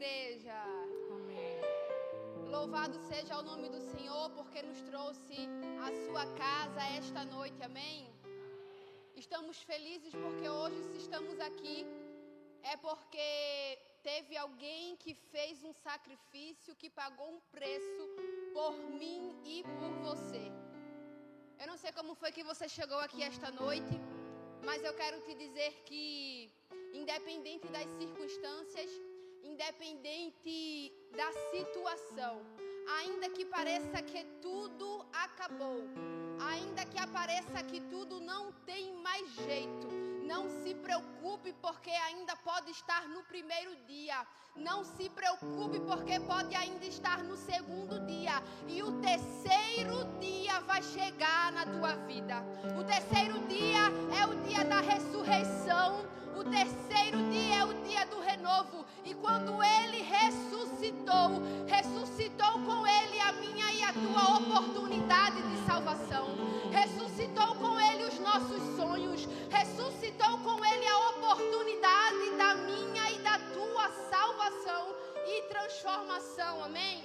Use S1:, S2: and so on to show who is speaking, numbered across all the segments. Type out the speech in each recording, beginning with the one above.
S1: igreja.
S2: Amém.
S1: Louvado seja o nome do Senhor, porque nos trouxe a sua casa esta noite, amém? Estamos felizes porque hoje, se estamos aqui, é porque teve alguém que fez um sacrifício, que pagou um preço por mim e por você. Eu não sei como foi que você chegou aqui esta noite, mas eu quero te dizer que, independente das circunstâncias, independente da situação, ainda que pareça que tudo acabou, ainda que apareça que tudo não tem mais jeito, não se preocupe, porque ainda pode estar no primeiro dia. Não se preocupe, porque pode ainda estar no segundo dia. E o terceiro dia vai chegar na tua vida. O terceiro dia é o dia da ressurreição. O terceiro dia é o dia do renovo. E quando Ele ressuscitou, ressuscitou com Ele a minha e a tua oportunidade de salvação. Ressuscitou com Ele os nossos sonhos. Ressuscitou com Ele a oportunidade da minha e da tua salvação e transformação. Amém?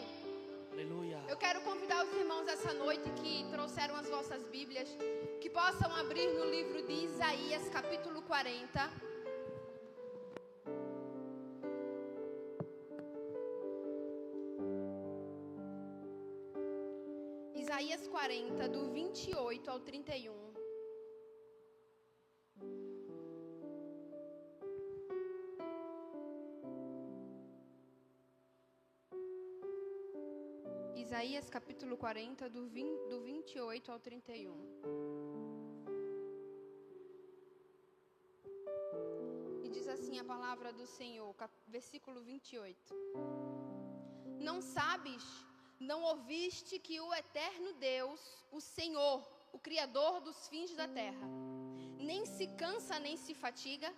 S2: Aleluia.
S1: Eu quero convidar os irmãos essa noite que trouxeram as vossas Bíblias, que possam abrir no livro de Isaías, capítulo 40. Isaías 40, do 28 ao 31. Isaías capítulo 40, do 28 ao 31. E diz assim a palavra do Senhor, versículo 28. Não sabes, não ouviste que o eterno Deus, o Senhor, o Criador dos fins da terra, nem se cansa nem se fatiga?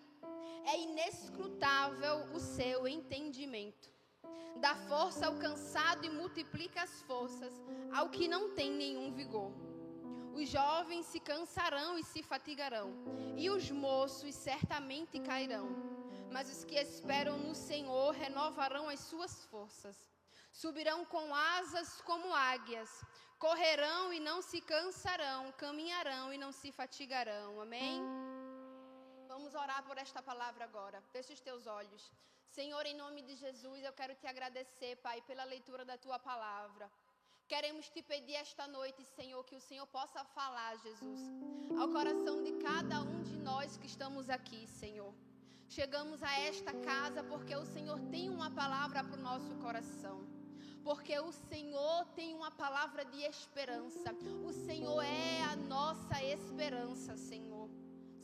S1: É inescrutável o seu entendimento. Dá força ao cansado e multiplica as forças ao que não tem nenhum vigor. Os jovens se cansarão e se fatigarão, e os moços certamente cairão. Mas os que esperam no Senhor renovarão as suas forças. Subirão com asas como águias, correrão e não se cansarão, caminharão e não se fatigarão. Amém? Vamos orar por esta palavra agora. Feche os teus olhos. Senhor, em nome de Jesus, eu quero te agradecer, Pai, pela leitura da tua palavra. Queremos te pedir esta noite, Senhor, que o Senhor possa falar, Jesus, ao coração de cada um de nós que estamos aqui, Senhor. Chegamos a esta casa porque o Senhor tem uma palavra para o nosso coração. Porque o Senhor tem uma palavra de esperança. O Senhor é a nossa esperança, Senhor.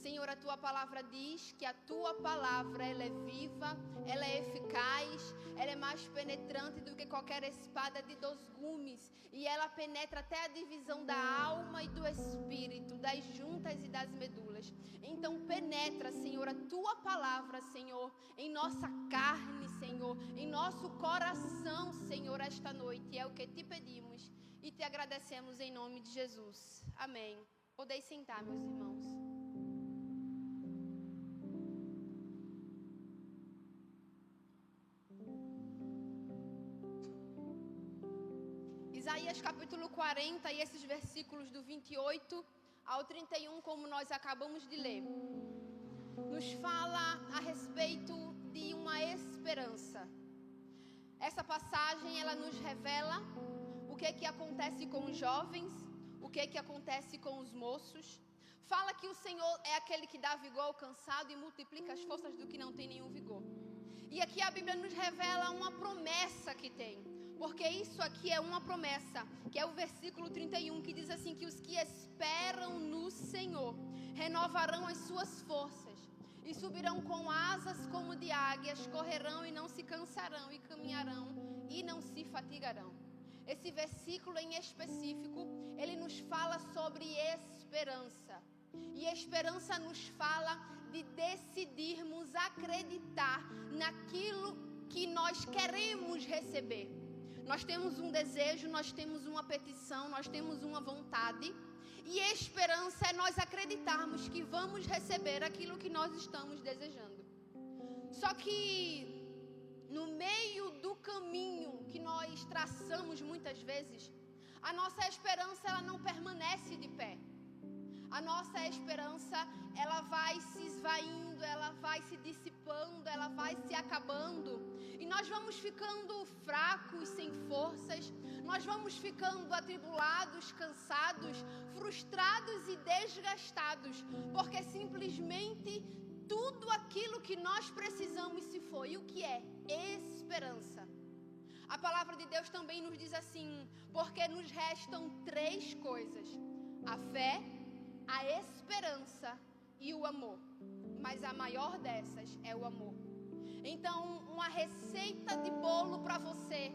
S1: Senhor, a tua palavra diz que a tua palavra, ela é viva, ela é eficaz, ela é mais penetrante do que qualquer espada de 2 gumes. E ela penetra até a divisão da alma e do espírito, das juntas e das medulas. Então penetra, Senhor, a tua palavra, Senhor, em nossa carne, Senhor, em nosso coração, Senhor, esta noite. É o que te pedimos e te agradecemos em nome de Jesus. Amém. Podeis sentar, meus irmãos. Isaías capítulo 40 e esses versículos do 28 ao 31, como nós acabamos de ler, nos fala a respeito de uma esperança. Essa passagem, ela nos revela o que acontece com os jovens, o que acontece com os moços. Fala que o Senhor é aquele que dá vigor ao cansado e multiplica as forças do que não tem nenhum vigor. E aqui a Bíblia nos revela uma promessa que tem. Porque isso aqui é uma promessa, que é o versículo 31, que diz assim, que os que esperam no Senhor renovarão as suas forças e subirão com asas como de águias, correrão e não se cansarão e caminharão e não se fatigarão. Esse versículo em específico, ele nos fala sobre esperança. E a esperança nos fala de decidirmos acreditar naquilo que nós queremos receber. Nós temos um desejo, nós temos uma petição, nós temos uma vontade. E esperança é nós acreditarmos que vamos receber aquilo que nós estamos desejando. Só que no meio do caminho que nós traçamos muitas vezes, a nossa esperança ela não permanece de pé. A nossa esperança, ela vai se esvaindo, ela vai se dissipando, ela vai se acabando. E nós vamos ficando fracos, sem forças. Nós vamos ficando atribulados, cansados, frustrados e desgastados. Porque simplesmente tudo aquilo que nós precisamos se foi. E o que é? Esperança. A palavra de Deus também nos diz assim, porque nos restam 3 coisas: a fé, a esperança e o amor. Mas a maior dessas é o amor. Então, uma receita de bolo para você,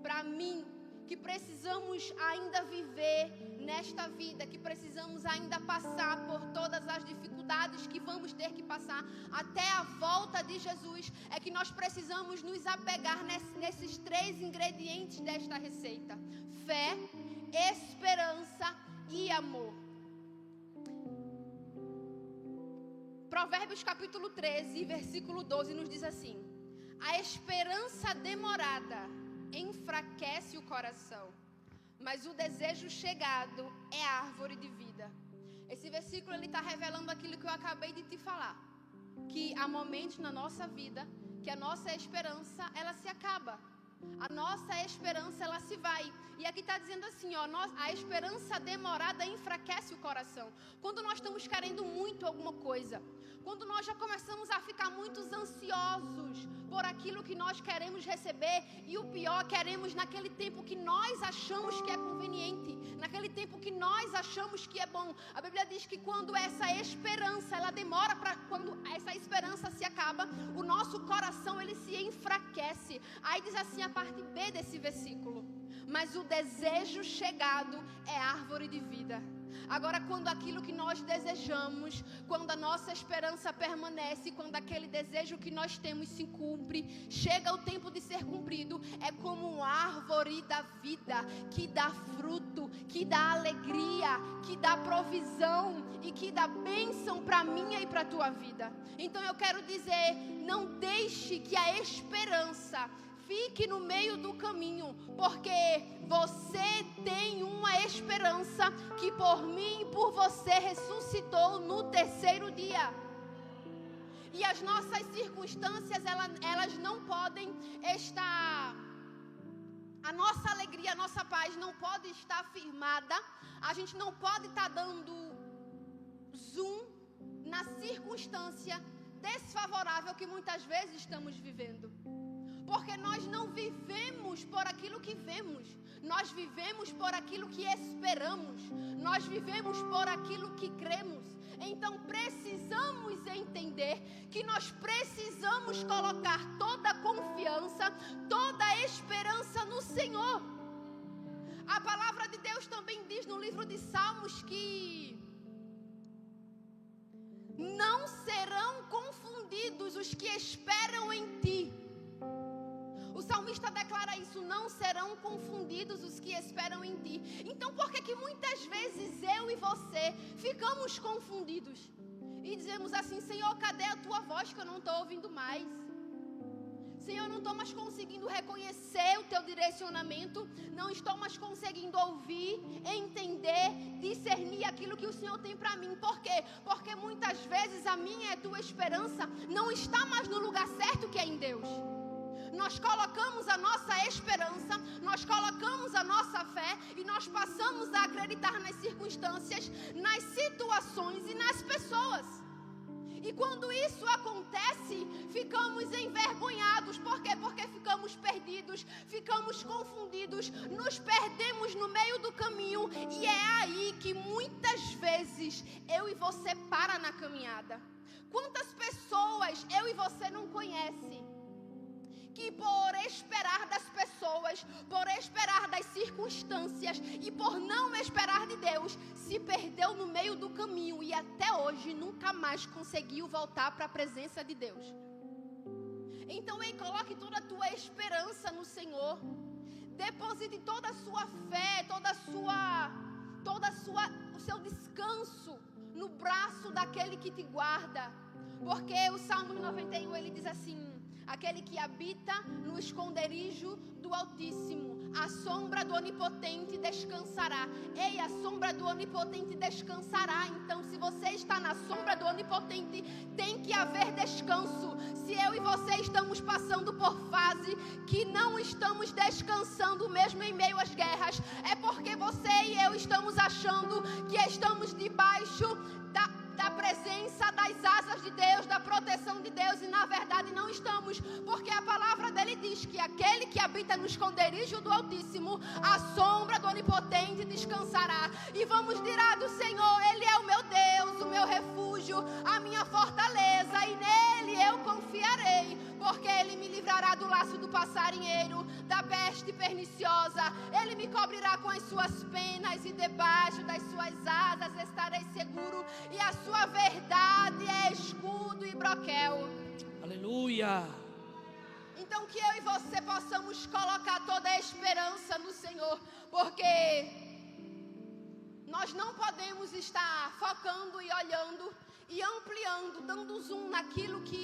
S1: para mim, que precisamos ainda viver nesta vida, que precisamos ainda passar por todas as dificuldades que vamos ter que passar até a volta de Jesus, é que nós precisamos nos apegar nesses 3 ingredientes desta receita: fé, esperança e amor. Provérbios capítulo 13, versículo 12 nos diz assim: a esperança demorada enfraquece o coração, mas o desejo chegado é árvore de vida. Esse versículo ele está revelando aquilo que eu acabei de te falar, que há momentos na nossa vida que a nossa esperança ela se acaba, a nossa esperança ela se vai. E aqui está dizendo assim, ó, a esperança demorada enfraquece o coração. Quando nós estamos querendo muito alguma coisa, quando nós já começamos a ficar muito ansiosos por aquilo que nós queremos receber, e o pior, queremos naquele tempo que nós achamos que é conveniente, naquele tempo que nós achamos que é bom. A Bíblia diz que quando essa esperança, ela demora, quando essa esperança se acaba, o nosso coração, ele se enfraquece. Aí diz assim a parte B desse versículo: mas o desejo chegado é árvore de vida. Agora, quando aquilo que nós desejamos, quando a nossa esperança permanece, quando aquele desejo que nós temos se cumpre, chega o tempo de ser cumprido, é como uma árvore da vida, que dá fruto, que dá alegria, que dá provisão e que dá bênção para a minha e para a tua vida. Então eu quero dizer, não deixe que a esperança fique no meio do caminho, porque você tem uma esperança que por mim e por você ressuscitou no 3º dia. E as nossas circunstâncias, elas não podem estar... A nossa alegria, a nossa paz não pode estar firmada. A gente não pode estar dando zoom na circunstância desfavorável que muitas vezes estamos vivendo. Porque nós não vivemos por aquilo que vemos, nós vivemos por aquilo que esperamos, nós vivemos por aquilo que cremos. Então precisamos entender que nós precisamos colocar toda a confiança, toda a esperança no Senhor. A palavra de Deus também diz no livro de Salmos que não serão confundidos os que esperam em Ti. O salmista declara isso: não serão confundidos os que esperam em Ti. Então por que muitas vezes eu e você ficamos confundidos? E dizemos assim: Senhor, cadê a Tua voz que eu não estou ouvindo mais? Senhor, eu não estou mais conseguindo reconhecer o Teu direcionamento, não estou mais conseguindo ouvir, entender, discernir aquilo que o Senhor tem para mim. Por quê? Porque muitas vezes a minha e a Tua esperança não está mais no lugar certo, que é em Deus. Nós colocamos a nossa esperança, nós colocamos a nossa fé e nós passamos a acreditar nas circunstâncias, nas situações e nas pessoas. E quando isso acontece, ficamos envergonhados. Por quê? Porque ficamos perdidos, ficamos confundidos, nos perdemos no meio do caminho. E é aí que muitas vezes eu e você para na caminhada. Quantas pessoas eu e você não conhecem que por esperar das pessoas, por esperar das circunstâncias e por não esperar de Deus, se perdeu no meio do caminho e até hoje nunca mais conseguiu voltar para a presença de Deus? Então, coloque toda a tua esperança no Senhor, deposite toda a sua fé, o seu descanso no braço daquele que te guarda, porque o Salmo 91 ele diz assim: aquele que habita no esconderijo do Altíssimo, a sombra do Onipotente descansará. Ei, a sombra do Onipotente descansará. Então, se você está na sombra do Onipotente, tem que haver descanso. Se eu e você estamos passando por fase que não estamos descansando, mesmo em meio às guerras, é porque você e eu estamos achando que estamos debaixo da presença, das asas de Deus, da proteção de Deus, e na verdade não estamos, porque a palavra dele diz que aquele que habita no esconderijo do Altíssimo, a sombra do Onipotente descansará. E vamos dirá do Senhor: Ele é o meu Deus, o meu refúgio, a minha fortaleza, e nele eu confiarei, porque Ele me livrará do laço do passarinheiro, da peste perniciosa. Ele me cobrirá com as suas penas, e debaixo das suas asas estarei seguro, e a sua verdade é escudo e broquel.
S2: Aleluia.
S1: Então que eu e você possamos colocar toda a esperança no Senhor, porque nós não podemos estar focando e olhando e ampliando, dando zoom naquilo que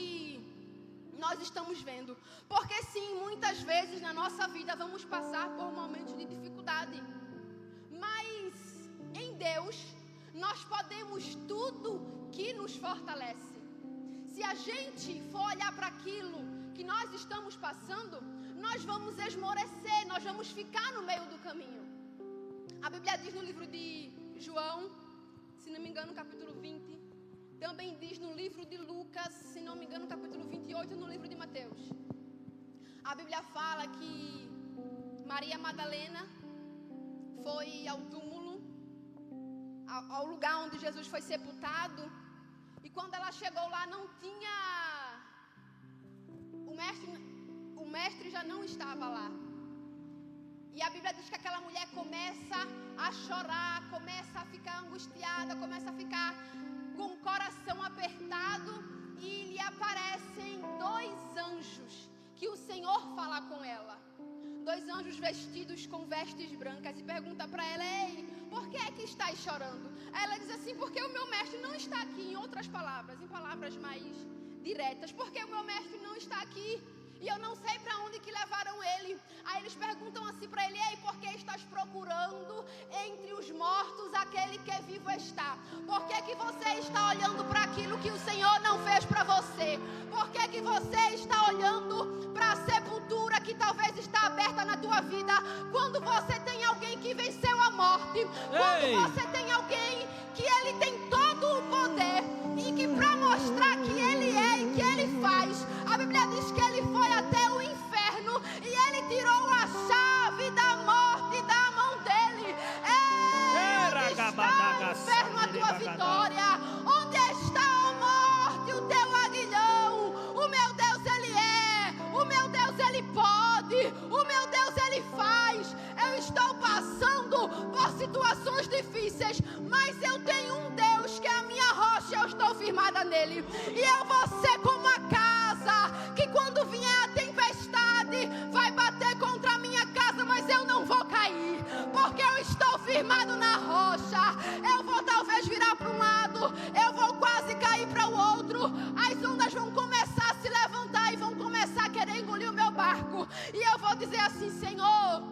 S1: nós estamos vendo. Porque sim, muitas vezes na nossa vida vamos passar por momentos de dificuldade, mas em Deus nós podemos tudo que nos fortalece. Se a gente for olhar para aquilo que nós estamos passando, nós vamos esmorecer, nós vamos ficar no meio do caminho. A Bíblia diz no livro de João, se não me engano, capítulo 20, também diz no livro de Lucas, se não me engano, capítulo 28, no livro de Mateus. A Bíblia fala que Maria Madalena foi ao túmulo, ao lugar onde Jesus foi sepultado, e quando ela chegou lá não tinha... O mestre já não estava lá. E a Bíblia diz que aquela mulher começa a chorar, começa a ficar angustiada, começa a ficar com o coração apertado, e lhe aparecem 2 anjos que o Senhor fala com ela. 2 anjos vestidos com vestes brancas, e pergunta para ela: ei, por que é que estás chorando? Aí ela diz assim: porque o meu mestre não está aqui. Em outras palavras, em palavras mais diretas, porque o meu mestre não está aqui, e eu não sei para onde que levaram ele. Aí eles perguntam assim para ele: ei, por que estás procurando entre os mortos aquele que vivo está? Por que que você está olhando para aquilo que o Senhor não fez para você? Por que que você está olhando para a sepultura que talvez está aberta na tua vida, quando você tem alguém que venceu a morte? Quando você tem alguém que ele tem todo o poder, e que para mostrar que ele é e que ele faz, a Bíblia diz que ele foi até o inferno e ele tirou a chave da morte da mão dele. Onde está o inferno, a tua vitória? Onde está a morte, o teu aguilhão? O meu Deus, ele é. O meu Deus, ele pode. O meu Deus, ele faz. Eu estou passando por situações difíceis, mas eu tenho um Deus que é a minha rocha, eu estou firmada nele. E eu vou ser como a casa que quando vier a tempestade vai bater contra a minha casa, mas eu não vou cair, porque eu estou firmado na rocha. Eu vou talvez virar para um lado, eu vou quase cair para o outro, as ondas vão começar a se levantar e vão começar a querer engolir o meu barco, e eu vou dizer assim: Senhor,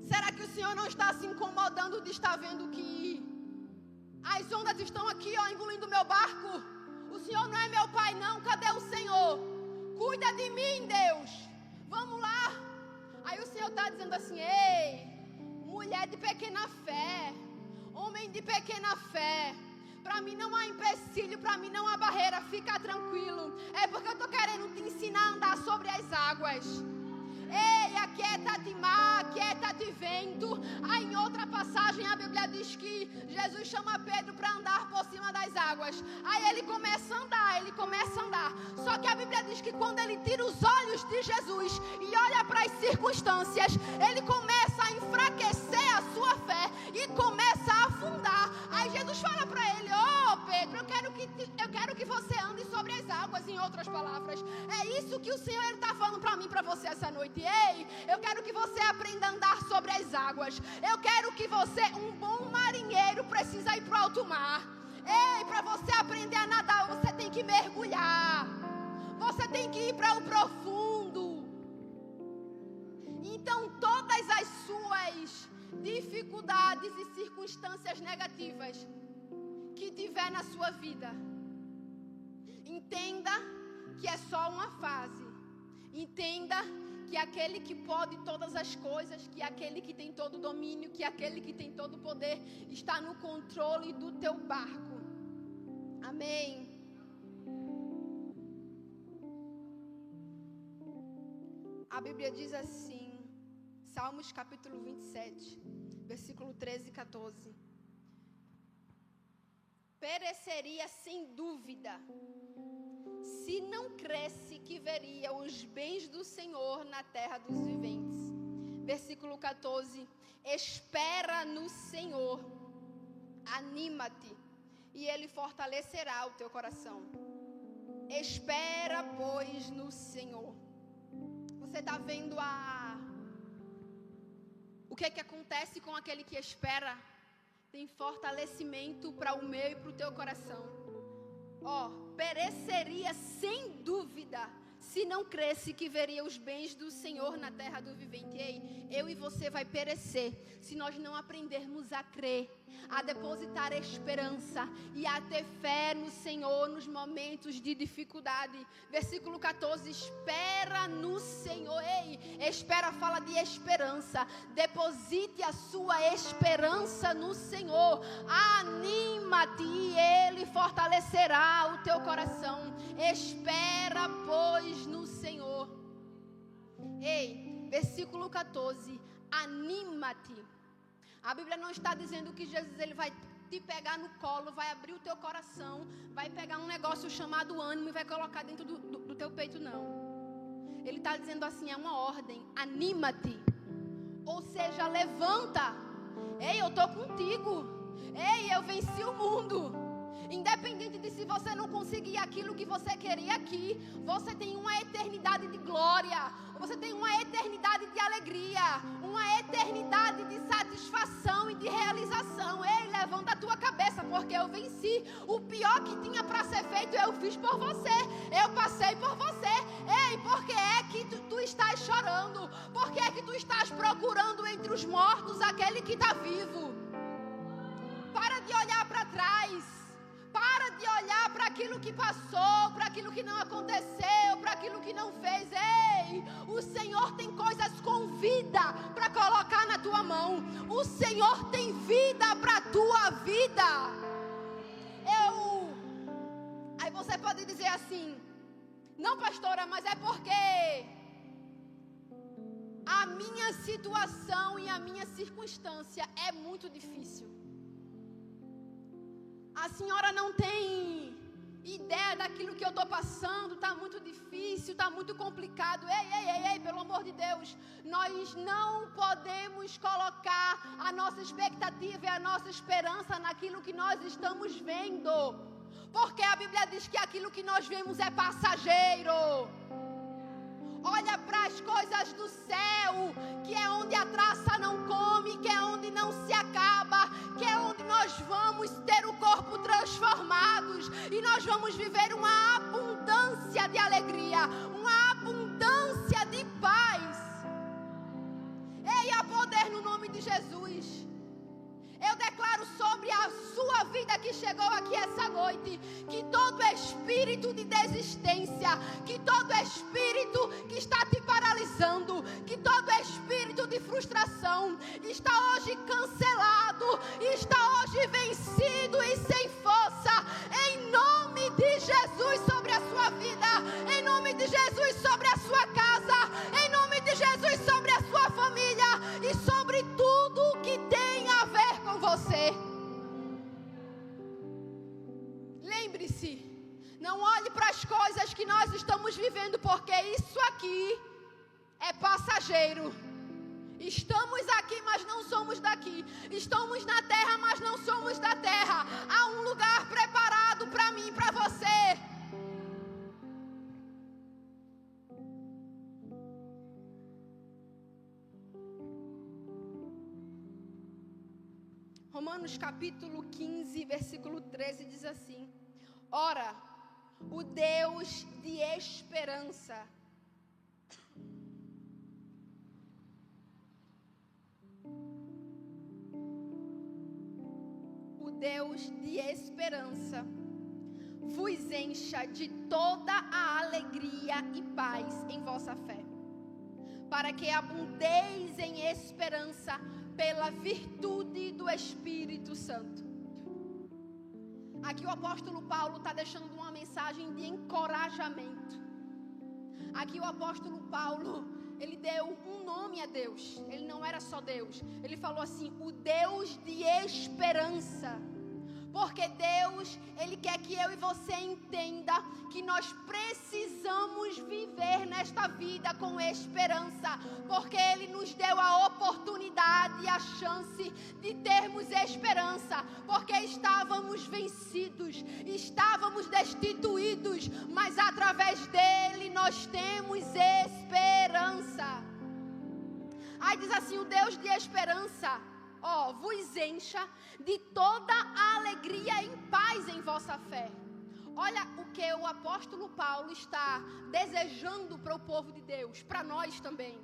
S1: será que o Senhor não está se incomodando de estar vendo que as ondas estão aqui, engolindo o meu barco? O Senhor não é meu pai, não. Cadê o Senhor? Cuida de mim, Deus. Vamos lá. Aí o Senhor está dizendo assim: ei, mulher de pequena fé, homem de pequena fé, para mim não há empecilho, para mim não há barreira, fica tranquilo. É porque eu estou querendo te ensinar a andar sobre as águas. Ei, aquieta-te mar, aquieta-te vento. Aí em outra passagem a Bíblia diz que Jesus chama Pedro para andar por cima das águas. Aí ele começa a andar, Só que a Bíblia diz que quando ele tira os olhos de Jesus e olha para as circunstâncias, ele começa a enfraquecer a sua fé e começa a afundar. Aí Jesus fala para ele: Pedro, eu quero que você ande sobre as águas. Em outras palavras, é isso que o Senhor está falando para mim, para você essa noite. Ei, eu quero que você aprenda a andar sobre as águas. Eu quero que você, um bom marinheiro, precisa ir para o alto mar. Ei, para você aprender a nadar, você tem que mergulhar. Você tem que ir para o profundo. Então, todas as suas dificuldades e circunstâncias negativas que tiver na sua vida, entenda que é só uma fase. Entenda que aquele que pode todas as coisas, que aquele que tem todo o domínio, que aquele que tem todo o poder, está no controle do teu barco. Amém. A Bíblia diz assim, Salmos capítulo 27, versículo 13 e 14. Pereceria sem dúvida, se não cresce que veria os bens do Senhor na terra dos viventes. Versículo 14. Espera no Senhor, anima-te, e Ele fortalecerá o teu coração. Espera, pois, no Senhor. Você está vendo o que acontece com aquele que espera? Tem fortalecimento para o meu e para o teu coração. Pereceria sem dúvida, se não cresce que veria os bens do Senhor na terra do vivente. Ei, eu e você vai perecer se nós não aprendermos a crer, a depositar esperança e a ter fé no Senhor nos momentos de dificuldade. Versículo 14, espera no Senhor. Ei, espera fala de esperança. Deposite a sua esperança no Senhor. Anima-te e Ele fortalecerá o teu coração. Espera, pois, no Senhor. Ei, versículo 14, anima-te. A Bíblia não está dizendo que Jesus ele vai te pegar no colo, vai abrir o teu coração, vai pegar um negócio chamado ânimo e vai colocar dentro do teu peito, não. Ele está dizendo assim, é uma ordem, anima-te. Ou seja, levanta. Ei, eu estou contigo. Ei, eu venci o mundo. Independente de se você não conseguir aquilo que você queria aqui, você tem uma eternidade de glória, você tem uma eternidade de alegria, uma eternidade de satisfação e de realização. Ei, levanta a tua cabeça, porque eu venci. O pior que tinha para ser feito, eu fiz por você. Eu passei por você. Ei, por que é que tu estás chorando? Por que é que tu estás procurando entre os mortos aquele que está vivo? Para de olhar para trás. Para de olhar para aquilo que passou, para aquilo que não aconteceu, para aquilo que não fez. Ei, o Senhor tem coisas com vida para colocar na tua mão. O Senhor tem vida para a tua vida. Aí você pode dizer assim, não, pastora, mas é porque a minha situação e a minha circunstância é muito difícil. A senhora não tem ideia daquilo que eu estou passando, está muito difícil, está muito complicado. Ei, pelo amor de Deus, nós não podemos colocar a nossa expectativa e a nossa esperança naquilo que nós estamos vendo, porque a Bíblia diz que aquilo que nós vemos é passageiro. Olha para as coisas do céu, que é onde a traça não come, que é onde não se acaba, que é onde nós vamos ter o corpo transformados e nós vamos viver uma abundância de alegria, uma abundância de paz. Ei, há poder no nome de Jesus. Eu declaro sobre a sua vida que chegou aqui essa noite, que todo espírito de desistência, que todo espírito que está te paralisando, que todo espírito de frustração está hoje cancelado, está hoje vencido e sem força, em nome de Jesus sobre a sua vida, em nome de Jesus sobre a sua casa, em nome de Jesus sobre a sua família e sobre tudo que tem a ver com você. Lembre-se, não olhe para as coisas que nós estamos vivendo, porque isso aqui é passageiro. Estamos aqui, mas não somos daqui. Estamos na terra, mas não somos da terra. Há um lugar preparado para mim e para você. Romanos capítulo 15, versículo 13 diz assim: ora, o Deus de esperança. O Deus de esperança vos encha de toda a alegria e paz em vossa fé, para que abundeis em esperança pela virtude do Espírito Santo. Aqui o apóstolo Paulo está deixando uma mensagem de encorajamento. Aqui o apóstolo Paulo, ele deu um nome a Deus. Ele não era só Deus. Ele falou assim, o Deus de esperança. Porque Deus, Ele quer que eu e você entenda que nós precisamos viver nesta vida com esperança. Porque Ele nos deu a oportunidade e a chance de termos esperança. Porque estávamos vencidos, estávamos destituídos, mas através dEle nós temos esperança. Aí diz assim, o Deus de esperança, vos encha de toda a alegria e paz em vossa fé. Olha o que o apóstolo Paulo está desejando para o povo de Deus, para nós também.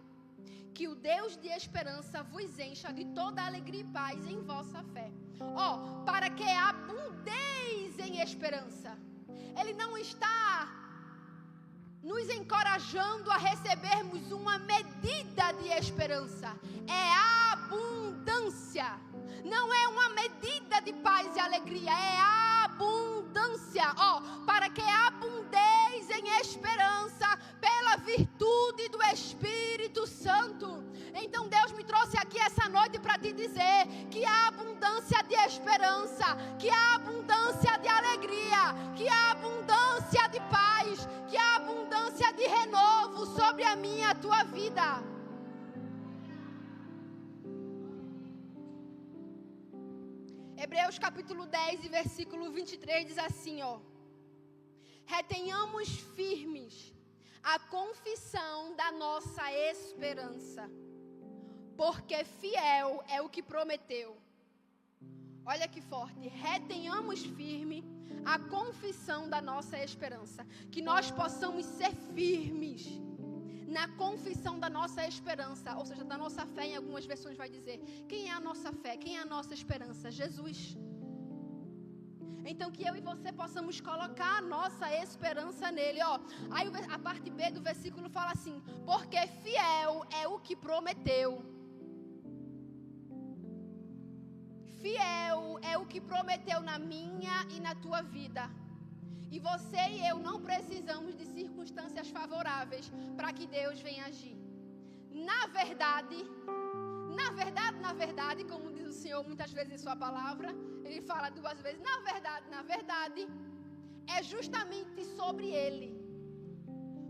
S1: Que o Deus de esperança vos encha de toda a alegria e paz em vossa fé. Para que abundeis em esperança. Ele não está nos encorajando a recebermos uma medida de esperança. É abundância. Não é uma medida de paz e alegria, é abundância. Para que abundeis em esperança pela virtude do Espírito Santo. Então Deus me trouxe aqui essa noite para te dizer que há abundância de esperança, que há abundância de alegria, que há abundância de paz, que há abundância de renovo sobre a minha e a tua vida. Hebreus capítulo 10 e versículo 23 diz assim, retenhamos firmes a confissão da nossa esperança, porque fiel é o que prometeu. Olha que forte, retenhamos firme a confissão da nossa esperança, que nós possamos ser firmes na confissão da nossa esperança, ou seja, da nossa fé. Em algumas versões vai dizer, quem é a nossa fé, quem é a nossa esperança? Jesus. Então que eu e você possamos colocar a nossa esperança nele, Aí a parte B do versículo fala assim, porque fiel é o que prometeu. Fiel é o que prometeu na minha e na tua vida. E você e eu não precisamos de circunstâncias favoráveis para que Deus venha agir. Na verdade, como diz o Senhor muitas vezes em sua palavra, Ele fala 2 vezes, na verdade, é justamente sobre Ele.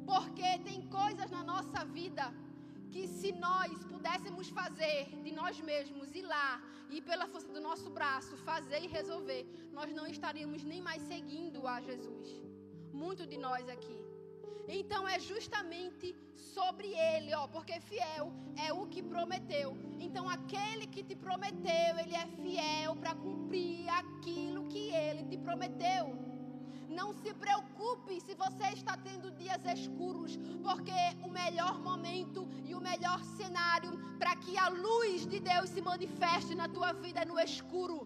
S1: Porque tem coisas na nossa vida que se nós pudéssemos fazer de nós mesmos, ir lá e pela força do nosso braço fazer e resolver, nós não estaríamos nem mais seguindo a Jesus. Muito de nós aqui. Então é justamente sobre Ele, porque fiel é o que prometeu. Então aquele que te prometeu, Ele é fiel para cumprir aquilo que Ele te prometeu. Não se preocupe se você está tendo dias escuros, porque o melhor momento e o melhor cenário para que a luz de Deus se manifeste na tua vida é no escuro.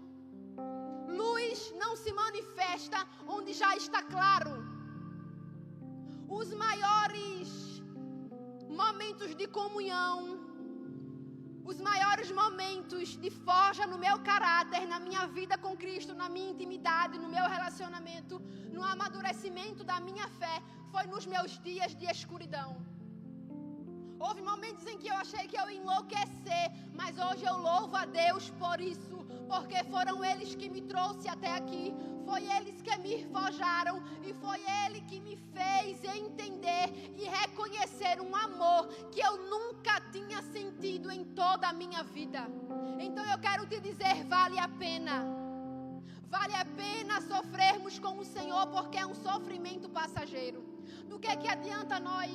S1: Luz não se manifesta onde já está claro. Os maiores momentos de comunhão, os maiores momentos de forja no meu caráter, na minha vida com Cristo, na minha intimidade, no meu relacionamento, no amadurecimento da minha fé, foi nos meus dias de escuridão. Houve momentos em que eu achei que eu ia enlouquecer, mas hoje eu louvo a Deus por isso, porque foram eles que me trouxeram até aqui, foi eles que me forjaram e foi Ele que me fez entender e reconhecer um amor que eu nunca tinha sentido em toda a minha vida. Então eu quero te dizer, vale a pena sofrermos com o Senhor, porque é um sofrimento passageiro. Do que adianta nós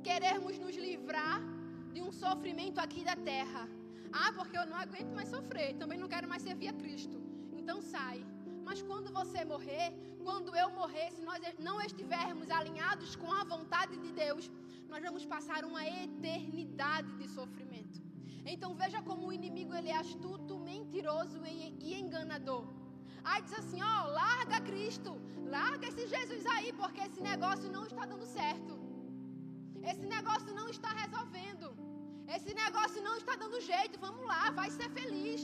S1: querermos nos livrar de um sofrimento aqui da terra? Porque eu não aguento mais sofrer, também não quero mais servir a Cristo. Então sai. Mas quando você morrer, quando eu morrer, se nós não estivermos alinhados com a vontade de Deus, nós vamos passar uma eternidade de sofrimento. Então veja como o inimigo ele é astuto, mentiroso e enganador. Aí diz assim, ó, larga Cristo, larga esse Jesus aí, porque esse negócio não está dando certo. Esse negócio não está resolvendo. Esse negócio não está dando jeito, vamos lá, vai ser feliz.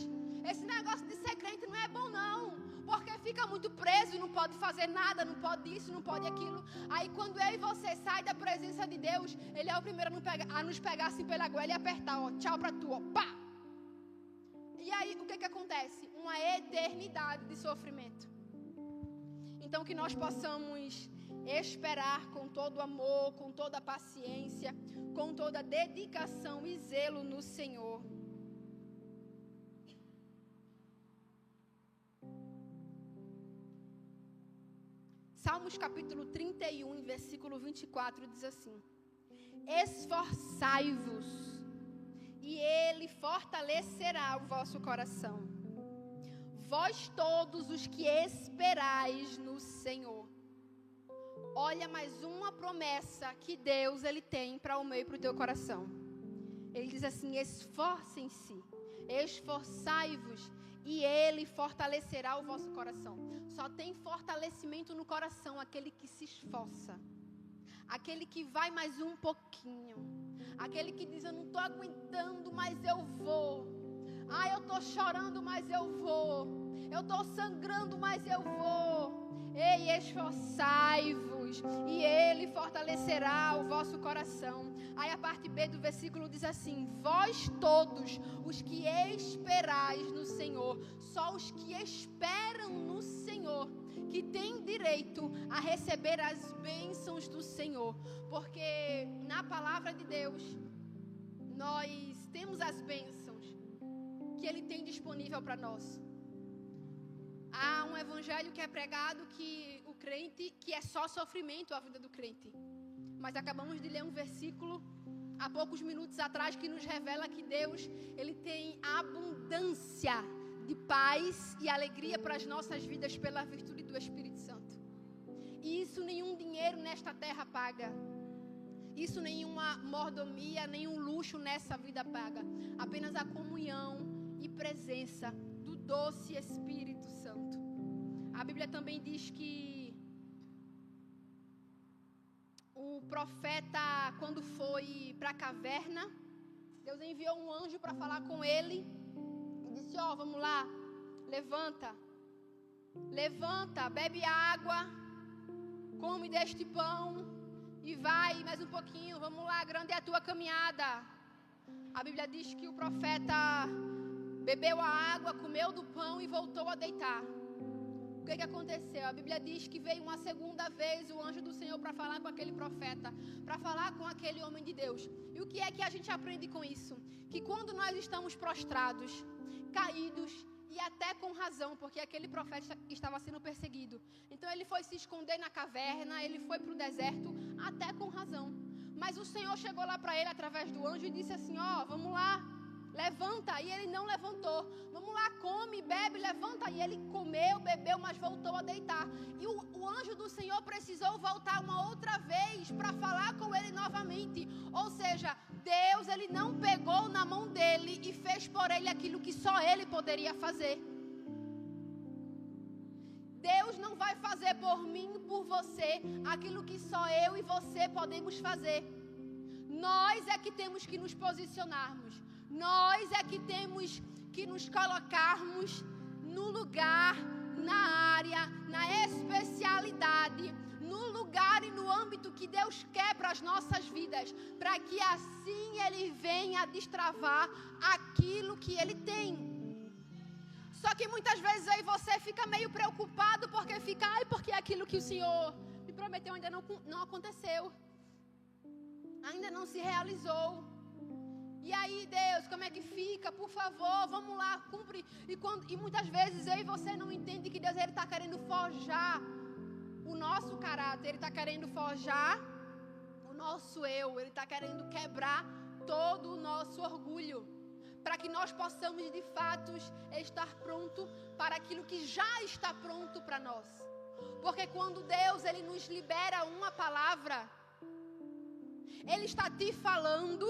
S1: Esse negócio de ser crente não é bom não, porque fica muito preso e não pode fazer nada, não pode isso, não pode aquilo. Aí quando eu e você sai da presença de Deus, Ele é o primeiro a nos pegar assim pela goela e apertar, ó, tchau pra tu, ó, pá. E aí o que acontece? Uma eternidade de sofrimento. Então que nós possamos esperar com todo amor, com toda paciência, com toda dedicação e zelo no Senhor. Salmos capítulo 31, versículo 24, diz assim: esforçai-vos, e Ele fortalecerá o vosso coração. Vós todos os que esperais no Senhor. Olha mais uma promessa que Deus ele tem para o meu e para o teu coração. Ele diz assim, esforcem-se, esforçai-vos, e Ele fortalecerá o vosso coração. Só tem fortalecimento no coração aquele que se esforça. Aquele que vai mais um pouquinho. Aquele que diz, eu não estou aguentando, mas eu vou. Ah, eu estou chorando, mas eu vou. Eu estou sangrando, mas eu vou. Ei, esforçai-vos, e Ele fortalecerá o vosso coração. Aí a parte B do versículo diz assim, vós todos os que esperais no Senhor, só os que esperam no Senhor, que têm direito a receber as bênçãos do Senhor. Porque na palavra de Deus, nós temos as bênçãos que Ele tem disponível para nós. Há um evangelho que é pregado que o crente, que é só sofrimento a vida do crente. Mas acabamos de ler um versículo há poucos minutos atrás que nos revela que Deus, Ele tem abundância de paz e alegria para as nossas vidas pela virtude do Espírito Santo. E isso nenhum dinheiro nesta terra paga. Isso nenhuma mordomia, nenhum luxo nessa vida paga. Apenas a comunhão e presença do doce Espírito Santo. A Bíblia também diz que o profeta, quando foi para a caverna, Deus enviou um anjo para falar com ele e disse, ó, vamos lá, levanta, bebe água, come deste pão e vai mais um pouquinho, vamos lá, grande é a tua caminhada. A Bíblia diz que o profeta bebeu a água, comeu do pão e voltou a deitar. O que aconteceu? A Bíblia diz que veio uma segunda vez o anjo do Senhor para falar com aquele profeta, para falar com aquele homem de Deus. E o que é que a gente aprende com isso? Que quando nós estamos prostrados, caídos, e até com razão, porque aquele profeta estava sendo perseguido. Então ele foi se esconder na caverna, ele foi para o deserto, até com razão. Mas o Senhor chegou lá para ele através do anjo e disse assim, ó, vamos lá, levanta. E ele não levantou. Vamos lá, come, bebe, levanta. E ele comeu, bebeu, mas voltou a deitar. E o anjo do Senhor precisou voltar uma outra vez para falar com ele novamente. Ou seja, Deus, ele não pegou na mão dele e fez por ele aquilo que só ele poderia fazer. Deus não vai fazer por mim e por você aquilo que só eu e você podemos fazer. Nós é que temos que nos posicionarmos. Nós é que temos que nos colocarmos no lugar, na área, na especialidade, no lugar e no âmbito que Deus quer para as nossas vidas, para que assim Ele venha a destravar aquilo que Ele tem. Só que muitas vezes aí você fica meio preocupado porque fica, porque aquilo que o Senhor me prometeu ainda não aconteceu, ainda não se realizou. E aí, Deus, como é que fica? Por favor, vamos lá, cumpre. E muitas vezes eu e você não entende que Deus está querendo forjar o nosso caráter, Ele está querendo forjar o nosso eu, Ele está querendo quebrar todo o nosso orgulho, para que nós possamos de fato estar pronto para aquilo que já está pronto para nós. Porque quando Deus ele nos libera uma palavra, Ele está te falando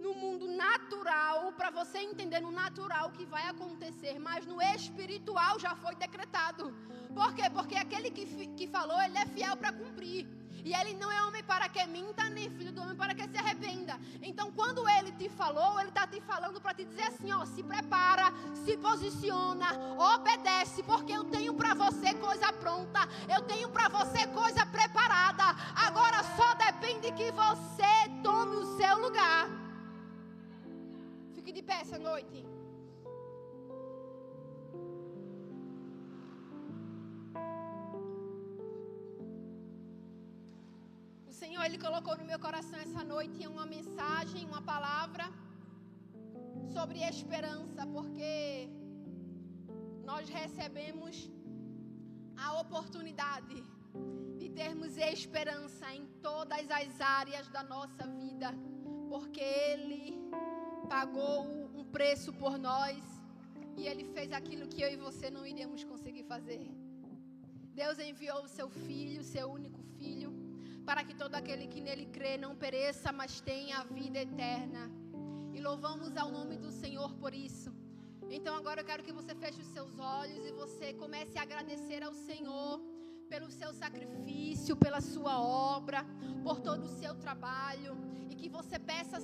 S1: no mundo natural, para você entender no natural o que vai acontecer, mas no espiritual já foi decretado. Por quê? Porque aquele que falou, ele é fiel para cumprir. E ele não é homem para que minta, nem filho do homem para que se arrependa. Então, quando ele te falou, ele está te falando para te dizer assim, ó, se prepara, se posiciona, obedece, porque eu tenho para você coisa pronta, eu tenho para você coisa preparada. Agora só depende que você tome o seu lugar. Fique de pé essa noite. O Senhor, Ele colocou no meu coração essa noite uma mensagem, uma palavra sobre esperança, porque nós recebemos a oportunidade de termos esperança em todas as áreas da nossa vida, porque Ele pagou um preço por nós e Ele fez aquilo que eu e você não iríamos conseguir fazer. Deus enviou o seu Filho, o seu único Filho, para que todo aquele que nele crê não pereça, mas tenha a vida eterna. E louvamos ao nome do Senhor por isso. Então agora eu quero que você feche os seus olhos e você comece a agradecer ao Senhor pelo seu sacrifício, pela sua obra, por todo o seu trabalho. E que você peça,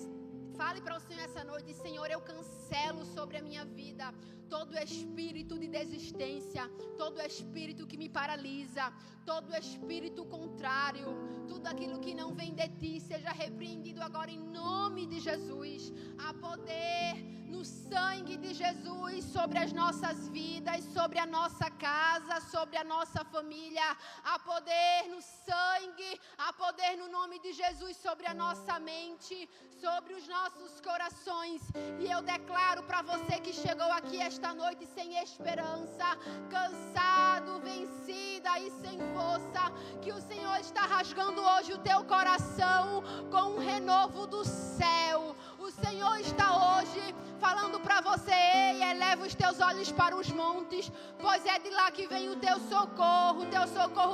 S1: fale para o Senhor essa noite: Senhor, eu cancelo sobre a minha vida todo espírito de desistência, todo espírito que me paralisa, todo espírito contrário, tudo aquilo que não vem de ti, seja repreendido agora em nome de Jesus. Há poder no sangue de Jesus sobre as nossas vidas, sobre a nossa casa, sobre a nossa família. Há poder no sangue, há poder no nome de Jesus sobre a nossa mente, sobre os nossos corações. E eu declaro para você que chegou aqui esta noite sem esperança, cansado, vencida e sem força, que o Senhor está rasgando hoje o teu coração com um renovo do céu. O Senhor está hoje falando para você: ei, eleva os teus olhos para os montes, pois é de lá que vem o teu socorro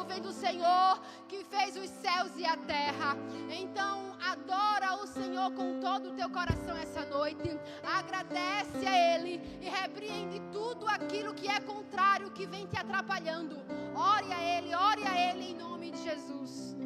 S1: vem do Senhor que fez os céus e a terra. Então adora o Senhor com todo o teu coração essa noite, agradece a Ele e repreende tudo aquilo que é contrário, que vem te atrapalhando. Ore a Ele em nome de Jesus.